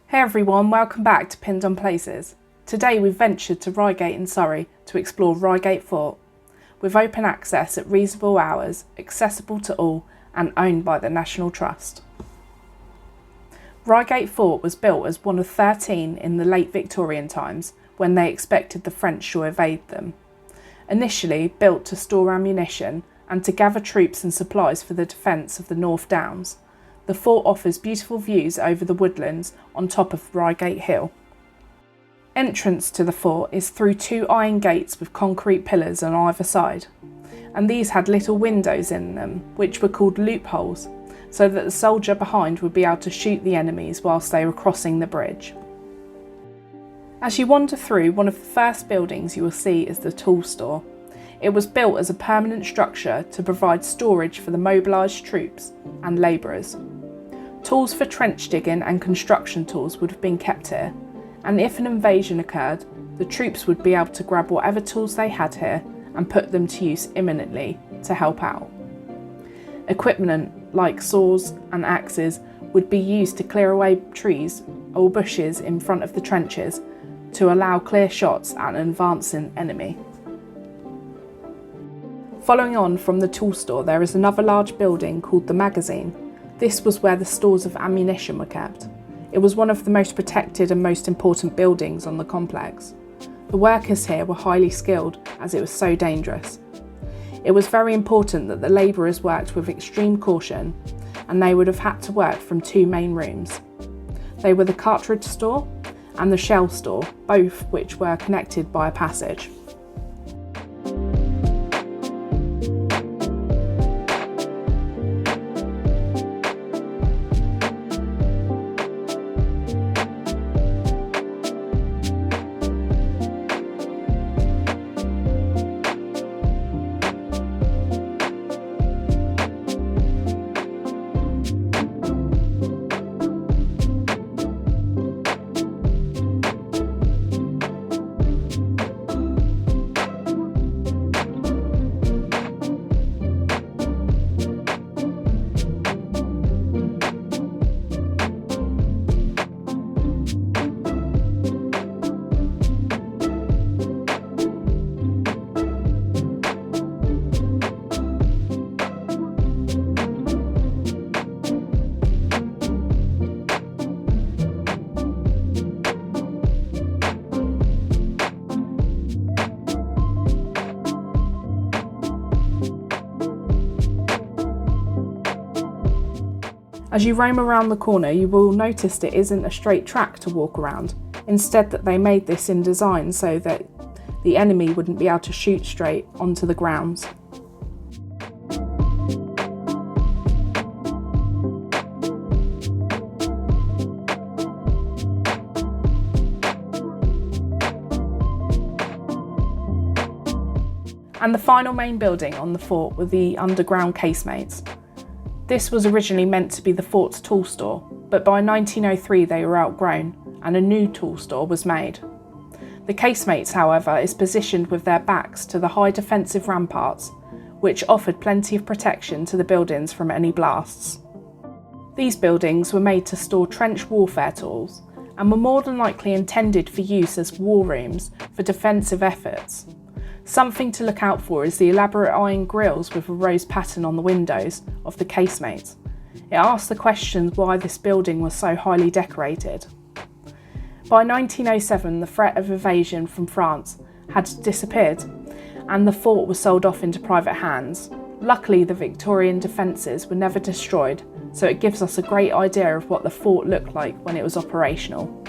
Hey everyone, welcome back to Pinned on Places. Today we've ventured to Reigate in Surrey to explore Reigate Fort, with open access at reasonable hours, accessible to all and owned by the National Trust. Reigate Fort was built as one of 13 in the late Victorian times when they expected the French to evade them. Initially built to store ammunition and to gather troops and supplies for the defence of the North Downs, the fort offers beautiful views over the woodlands on top of Reigate Hill. Entrance to the fort is through two iron gates with concrete pillars on either side, and these had little windows in them which were called loopholes, so that the soldier behind would be able to shoot the enemies whilst they were crossing the bridge. As you wander through, one of the first buildings you will see is the tool store. It was built as a permanent structure to provide storage for the mobilised troops and labourers. Tools for trench digging and construction tools would have been kept here, and if an invasion occurred, the troops would be able to grab whatever tools they had here and put them to use imminently to help out. Equipment like saws and axes would be used to clear away trees or bushes in front of the trenches to allow clear shots at an advancing enemy. Following on from the tool store, there is another large building called the magazine. This was where the stores of ammunition were kept. It was one of the most protected and most important buildings on the complex. The workers here were highly skilled as it was so dangerous. It was very important that the labourers worked with extreme caution, and they would have had to work from two main rooms. They were the cartridge store and the shell store, both which were connected by a passage. As you roam around the corner, you will notice it isn't a straight track to walk around. Instead, that they made this in design so that the enemy wouldn't be able to shoot straight onto the grounds. And the final main building on the fort were the underground casemates. This was originally meant to be the fort's tool store, but by 1903 they were outgrown and a new tool store was made. The casemates, however, is positioned with their backs to the high defensive ramparts, which offered plenty of protection to the buildings from any blasts. These buildings were made to store trench warfare tools and were more than likely intended for use as war rooms for defensive efforts. Something to look out for is the elaborate iron grilles with a rose pattern on the windows of the casemates. It asks the question why this building was so highly decorated. By 1907, the threat of invasion from France had disappeared and the fort was sold off into private hands. Luckily, the Victorian defences were never destroyed, so it gives us a great idea of what the fort looked like when it was operational.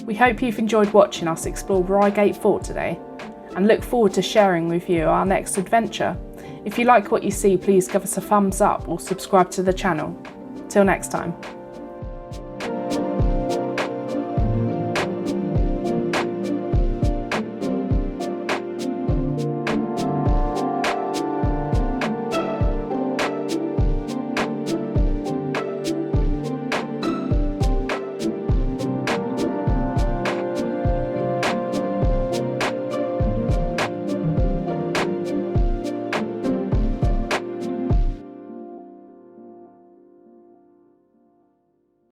We hope you've enjoyed watching us explore Reigate Fort today and look forward to sharing with you our next adventure. If you like what you see, please give us a thumbs up or subscribe to the channel. Till next time.